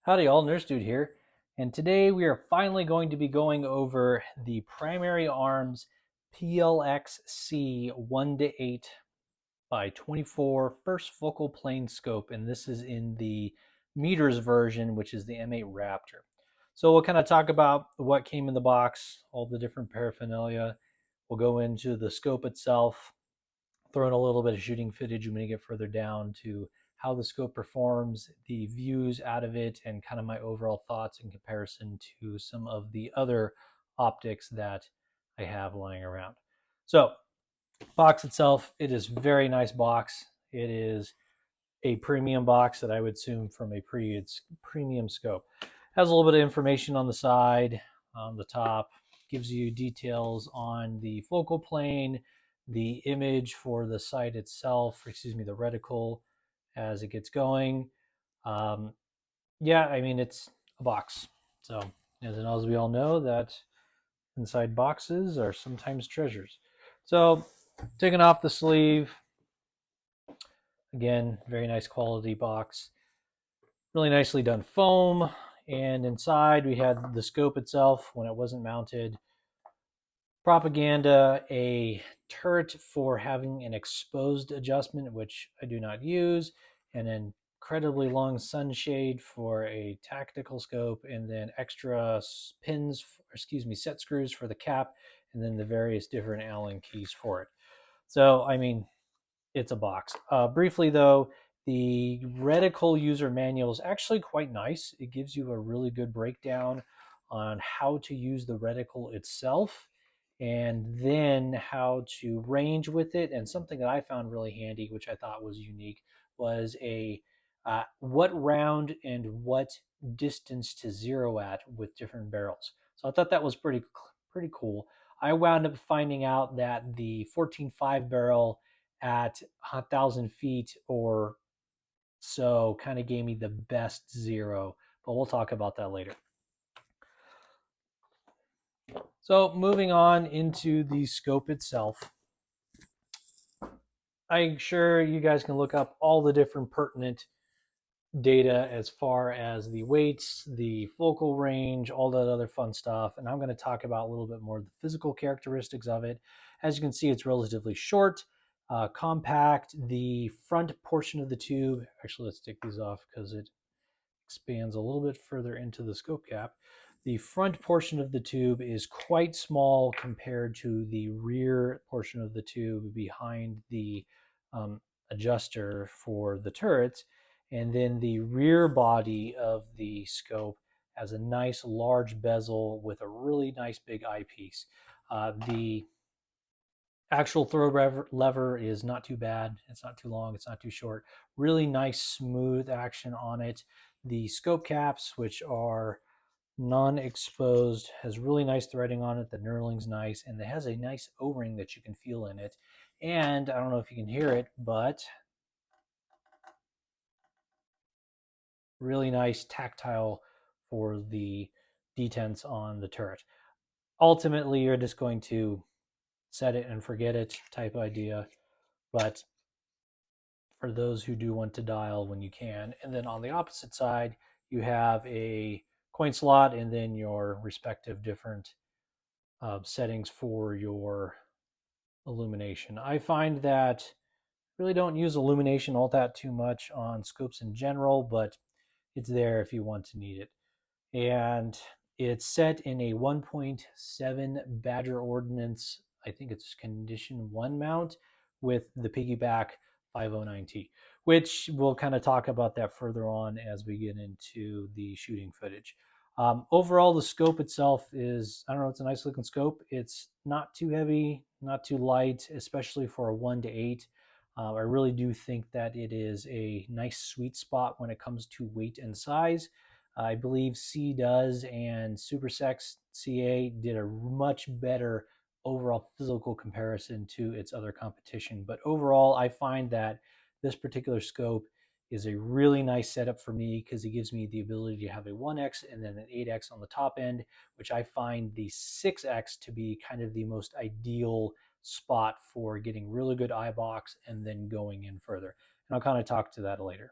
Howdy all, Nurse Dude here, and today we are finally going to be going over the Primary Arms PLxC 1:8 by 24 first focal plane scope, and this is in the meters version, which is the M8 Raptor. So we'll kind of talk about what came in the box, all the different paraphernalia. We'll go into the scope itself, throw in a little bit of shooting footage when you get further down to how the scope performs, the views out of it, and kind of my overall thoughts in comparison to some of the other optics that I have lying around. So, box itself, it is a very nice box. It is a premium box that I would assume from a premium scope. Has a little bit of information on the side, on the top, gives you details on the focal plane, the image for the sight itself, excuse me, the reticle as it gets going. Yeah, I mean, it's a box. So, as we all know, that inside boxes are sometimes treasures. So, taking off the sleeve, again, very nice quality box. Really nicely done foam. And inside we had the scope itself when it wasn't mounted. Propaganda, a turret for having an exposed adjustment, which I do not use, and an incredibly long sunshade for a tactical scope, and then extra pins, set screws for the cap, and then the various different Allen keys for it. So, I mean, it's a box. Briefly though, the reticle user manual is actually quite nice. It gives you a really good breakdown on how to use the reticle itself and then how to range with it. And something that I found really handy, which I thought was unique, was a what round and what distance to zero at with different barrels. So I thought that was pretty cool. I wound up finding out that the 14.5 barrel at 1,000 feet or so kind of gave me the best zero, but we'll talk about that later. So moving on into the scope itself, I'm sure you guys can look up all the different pertinent data as far as the weights, the focal range, all that other fun stuff. And I'm going to talk about a little bit more of the physical characteristics of it. As you can see, it's relatively short, compact. The front portion of the tube, actually, let's take these off because it expands a little bit further into the scope cap. The front portion of the tube is quite small compared to the rear portion of the tube behind the adjuster for the turrets. And then the rear body of the scope has a nice large bezel with a really nice big eyepiece. The actual throw lever is not too bad. It's not too long. It's not too short. Really nice smooth action on it. The scope caps, which are non-exposed, has really nice threading on it. The knurling's nice, and it has a nice O-ring that you can feel in it. And I don't know if you can hear it, but really nice tactile for the detents on the turret. Ultimately, you're just going to set it and forget it type idea, but for those who do want to dial when you can. And then on the opposite side, you have a coin slot and then your respective different settings for your illumination. I find that really don't use illumination all that too much on scopes in general, but it's there if you want to need it. And it's set in a 1.7 Badger Ordnance, I think it's condition 1 mount with the piggyback 509T, which we'll kind of talk about that further on as we get into the shooting footage. Overall, the scope itself is, I don't know, it's a nice looking scope. It's not too heavy, not too light, especially for a 1:8. I really do think that it is a nice sweet spot when it comes to weight and size. I believe C does, and SuperSex CA did a much better overall physical comparison to its other competition. But overall, I find that this particular scope is a really nice setup for me because it gives me the ability to have a 1x and then an 8x on the top end, which I find the 6x to be kind of the most ideal spot for getting really good eye box and then going in further. And I'll kind of talk to that later.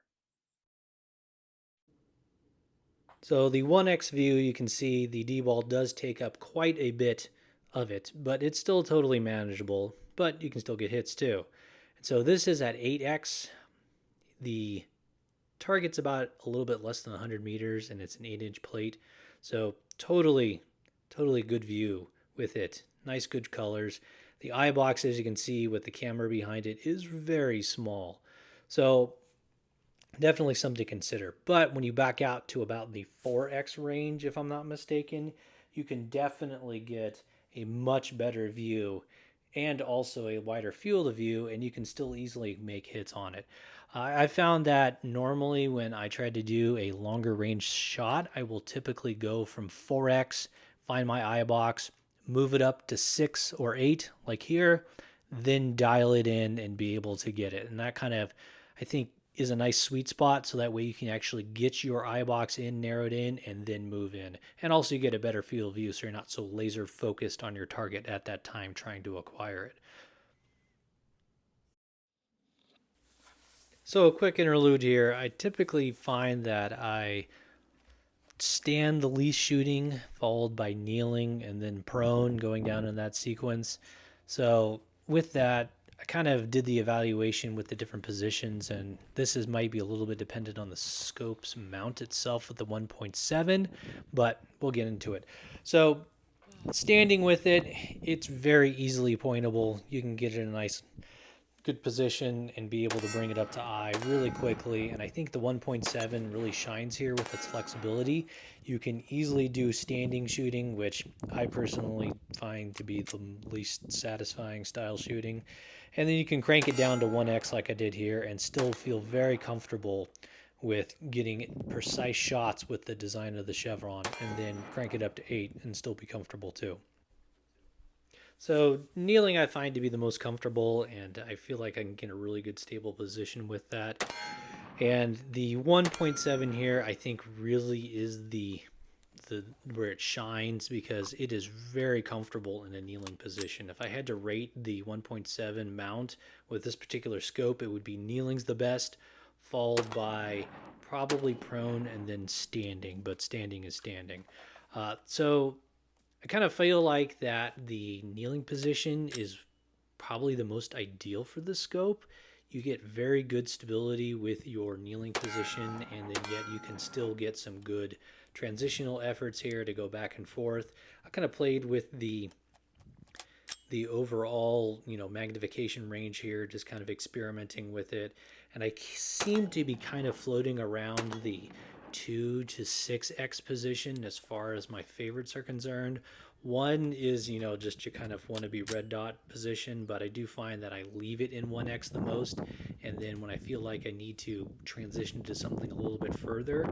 So the 1x view, you can see the D-ball does take up quite a bit of it, but it's still totally manageable, but you can still get hits too. And so this is at 8x. The target's about a little bit less than 100 meters, and it's an 8-inch plate. So totally good view with it. Nice, good colors. The eye box, as you can see with the camera behind it, is very small. So definitely something to consider. But when you back out to about the 4x range, if I'm not mistaken, you can definitely get a much better view and also a wider field of view, and you can still easily make hits on it. I found that normally when I try to do a longer range shot, I will typically go from 4x, find my eye box, move it up to 6 or 8, like here, then dial it in and be able to get it. And that kind of, I think, is a nice sweet spot, so that way you can actually get your eye box in, narrowed in, and then move in. And also you get a better field of view, so you're not so laser focused on your target at that time trying to acquire it. So a quick interlude here. I typically find that I stand the least shooting, followed by kneeling, and then prone, going down in that sequence. So with that, I kind of did the evaluation with the different positions, and this might be a little bit dependent on the scope's mount itself with the 1.7, but we'll get into it. So standing with it, it's very easily pointable. You can get it in a nice good position and be able to bring it up to eye really quickly. And I think the 1.7 really shines here with its flexibility. You can easily do standing shooting, which I personally find to be the least satisfying style shooting. And then you can crank it down to 1x like I did here and still feel very comfortable with getting precise shots with the design of the chevron, and then crank it up to 8 and still be comfortable too. So kneeling I find to be the most comfortable, and I feel like I can get a really good stable position with that. And the 1.7 here I think really is the where it shines, because it is very comfortable in a kneeling position. If I had to rate the 1.7 mount with this particular scope, it would be kneeling's the best, followed by probably prone, and then standing, but standing is standing. So I kind of feel like that the kneeling position is probably the most ideal for the scope. You get very good stability with your kneeling position, and then yet you can still get some good transitional efforts here to go back and forth. I kind of played with the overall, magnification range here, just kind of experimenting with it, and I seem to be kind of floating around the 2 to 6x position as far as my favorites are concerned. One is, just your kind of wannabe red dot position, but I do find that I leave it in 1x the most. And then when I feel like I need to transition to something a little bit further,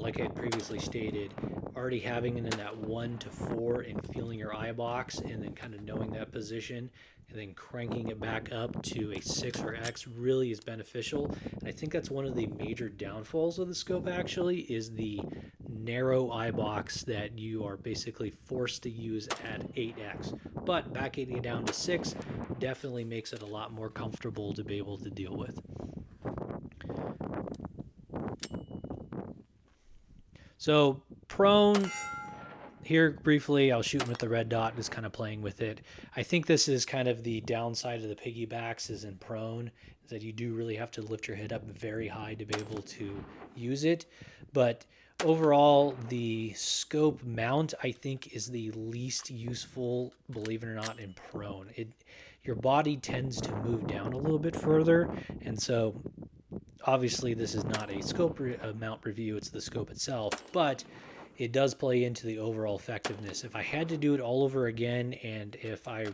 like I had previously stated, already having it in that 1 to 4 and feeling your eye box, and then kind of knowing that position, and then cranking it back up to a 6 or X really is beneficial. And I think that's one of the major downfalls of the scope, actually, is the narrow eye box that you are basically forced to use at 8x. But backing it down to 6 definitely makes it a lot more comfortable to be able to deal with. So prone here briefly, I was shooting with the red dot, just kind of playing with it. I think this is kind of the downside of the piggybacks is in prone, is that you do really have to lift your head up very high to be able to use it. But overall, the scope mount, I think, is the least useful, believe it or not, in prone. Your body tends to move down a little bit further, and so obviously this is not a scope mount review, it's the scope itself, but it does play into the overall effectiveness. If I had to do it all over again, and if I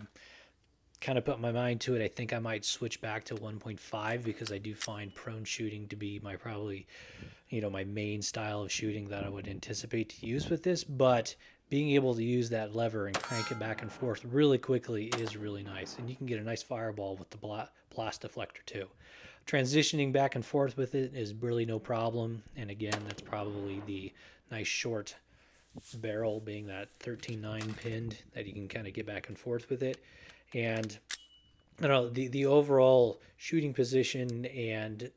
kind of put my mind to it, I think I might switch back to 1.5, because I do find prone shooting to be my probably, my main style of shooting that I would anticipate to use with this. But being able to use that lever and crank it back and forth really quickly is really nice, and you can get a nice fireball with the blast deflector too. Transitioning back and forth with it is really no problem, and again, that's probably the nice short barrel being that 13.9 pinned that you can kind of get back and forth with it. And I don't know, the overall shooting position and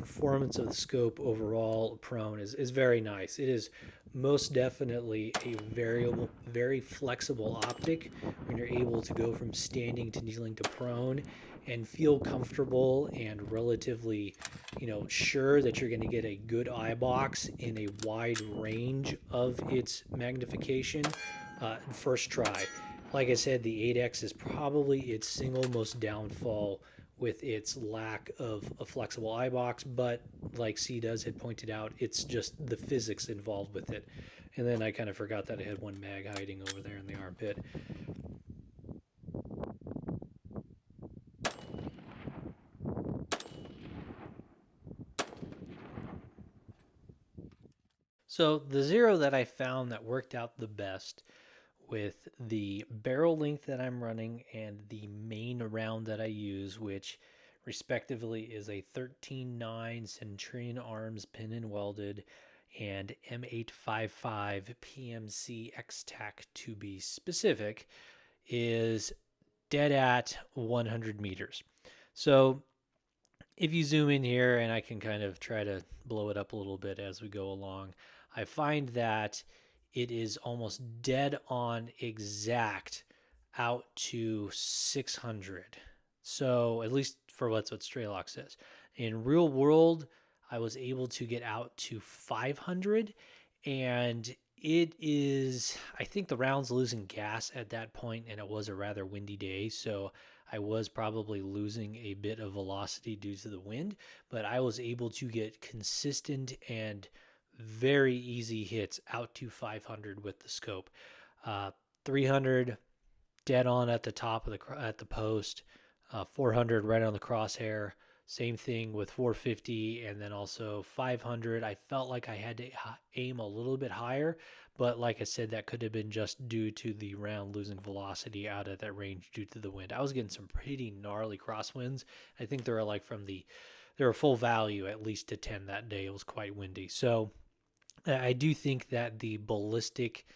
performance of the scope overall prone is very nice. It is most definitely a very flexible optic when you're able to go from standing to kneeling to prone and feel comfortable and relatively, sure that you're going to get a good eye box in a wide range of its magnification first try. Like I said, the 8X is probably its single most downfall with its lack of a flexible eye box, but like C does had pointed out, it's just the physics involved with it. And then I kind of forgot that I had one mag hiding over there in the armpit. So the zero that I found that worked out the best with the barrel length that I'm running and the main round that I use, which respectively is a 13.9 Centurion Arms pin and welded and M855 PMC X-Tac to be specific, is dead at 100 meters. So if you zoom in here, and I can kind of try to blow it up a little bit as we go along, I find that it is almost dead on exact out to 600. So at least for what Straylock says. In real world, I was able to get out to 500, and it is, I think the round's losing gas at that point, and it was a rather windy day, so I was probably losing a bit of velocity due to the wind, but I was able to get consistent and very easy hits out to 500 with the scope. 300 dead on at the top of the post, 400 right on the crosshair. Same thing with 450, and then also 500. I felt like I had to aim a little bit higher, but like I said, that could have been just due to the round losing velocity out at that range due to the wind. I was getting some pretty gnarly crosswinds. I think they were full value at least to 10 that day. It was quite windy. So I do think that the ballistic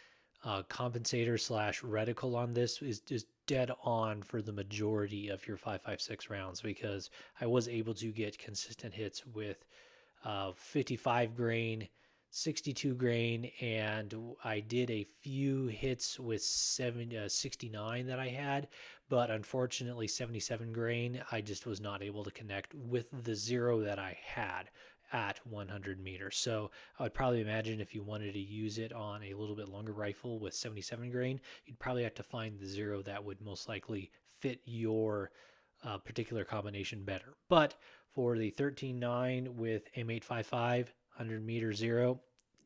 compensator slash reticle on this is just dead on for the majority of your 5.56 rounds, because I was able to get consistent hits with 55 grain, 62 grain, and I did a few hits with 69 that I had, but unfortunately 77 grain I just was not able to connect with the zero that I had at 100 meters. So I would probably imagine if you wanted to use it on a little bit longer rifle with 77 grain, you'd probably have to find the zero that would most likely fit your particular combination better. But for the 13.9 with M855, 100 meter zero,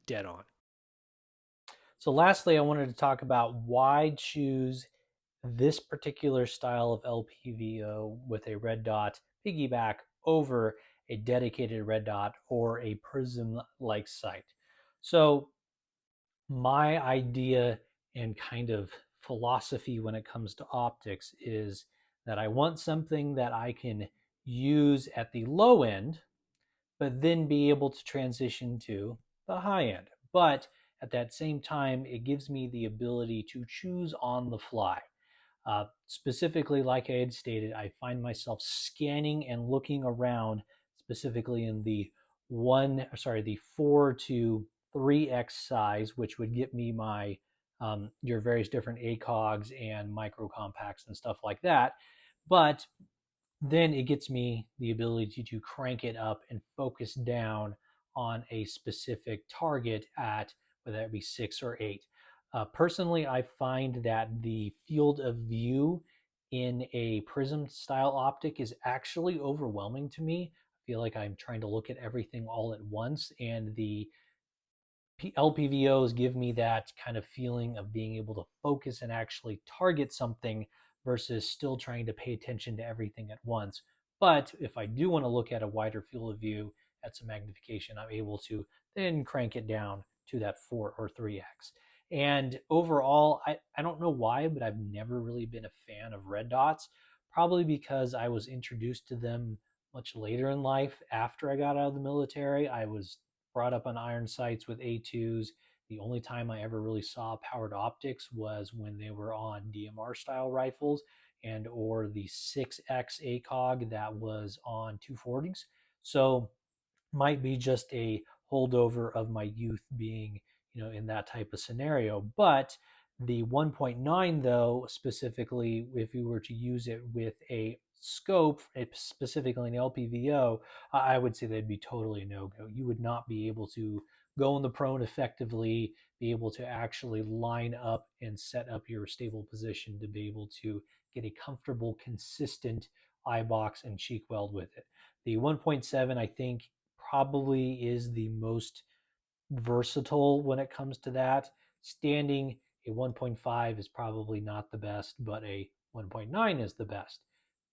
dead on. So lastly, I wanted to talk about why choose this particular style of LPVO with a red dot piggyback over a dedicated red dot or a prism-like sight. So my idea and kind of philosophy when it comes to optics is that I want something that I can use at the low end, but then be able to transition to the high end. But at that same time, it gives me the ability to choose on the fly. Specifically, like I had stated, I find myself scanning and looking around, specifically in the 4 to 3x size, which would get me my your various different ACOGs and micro compacts and stuff like that. But then it gets me the ability to crank it up and focus down on a specific target at whether that be 6 or 8. Personally, I find that the field of view in a prism style optic is actually overwhelming to me. I feel like I'm trying to look at everything all at once, and the LPVOs give me that kind of feeling of being able to focus and actually target something versus still trying to pay attention to everything at once. But if I do want to look at a wider field of view at some magnification, I'm able to then crank it down to that 4 or 3x. And overall, I don't know why, but I've never really been a fan of red dots, probably because I was introduced to them much later in life after I got out of the military. I was brought up on iron sights with A2s. The only time I ever really saw powered optics was when they were on DMR style rifles and or the 6X ACOG that was on 240s. So might be just a holdover of my youth being, in that type of scenario. But the 1.9, though, specifically, if you were to use it with a scope, specifically an LPVO, I would say that'd be totally a no-go. You would not be able to go in the prone effectively, be able to actually line up and set up your stable position to be able to get a comfortable, consistent eye box and cheek weld with it. The 1.7, I think, probably is the most versatile when it comes to that. Standing, a 1.5 is probably not the best, but a 1.9 is the best.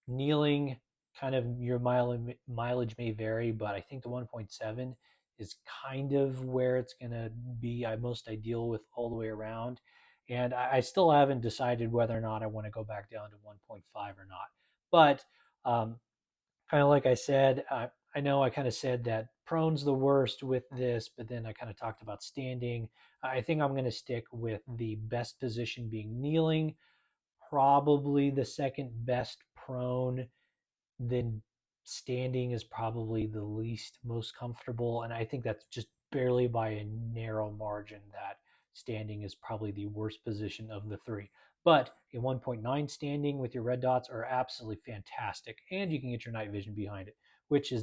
Kneeling, kind of your mileage may vary, but I think the 1.7 is kind of where it's going to be most ideal with all the way around. And I still haven't decided whether or not I want to go back down to 1.5 or not. But kind of like I said, I know I kind of said that prone's the worst with this, but then I kind of talked about standing. I think I'm going to stick with the best position being kneeling, probably the second best prone, then standing is probably the least most comfortable. And I think that's just barely by a narrow margin that standing is probably the worst position of the three. But a 1.9 standing with your red dots are absolutely fantastic. And you can get your night vision behind it,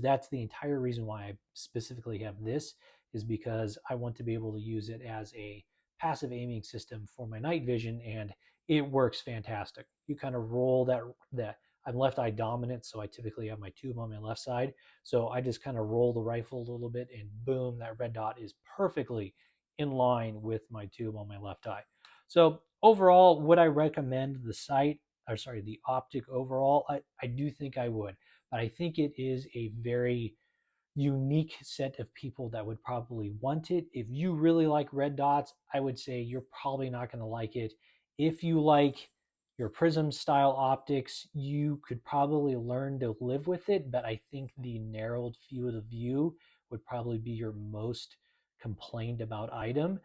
that's the entire reason why I specifically have this, is because I want to be able to use it as a passive aiming system for my night vision, and it works fantastic. You kind of roll that I'm left eye dominant, so I typically have my tube on my left side. So I just kind of roll the rifle a little bit, and boom, that red dot is perfectly in line with my tube on my left eye. So overall, would I recommend the optic overall? I do think I would, but I think it is a very unique set of people that would probably want it. If you really like red dots, I would say you're probably not going to like it. If you like your prism style optics, you could probably learn to live with it, but I think the narrowed field of view would probably be your most complained about item.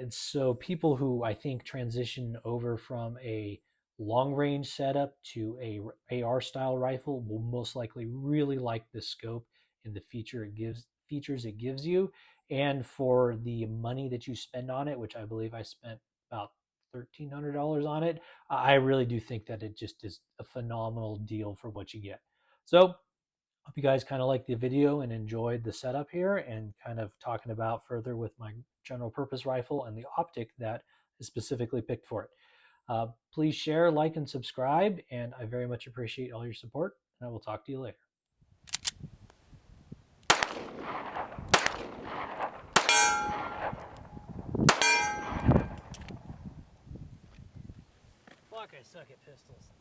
So people who I think transition over from a long range setup to a AR style rifle will most likely really like the scope and the features it gives you. And for the money that you spend on it, which I believe I spent about $1,300 on it, I really do think that it just is a phenomenal deal for what you get. So hope you guys kind of liked the video and enjoyed the setup here and kind of talking about further with my general purpose rifle and the optic that is specifically picked for it. Please share, like, and subscribe, and I very much appreciate all your support, and I will talk to you later. Fuck, I suck at pistols.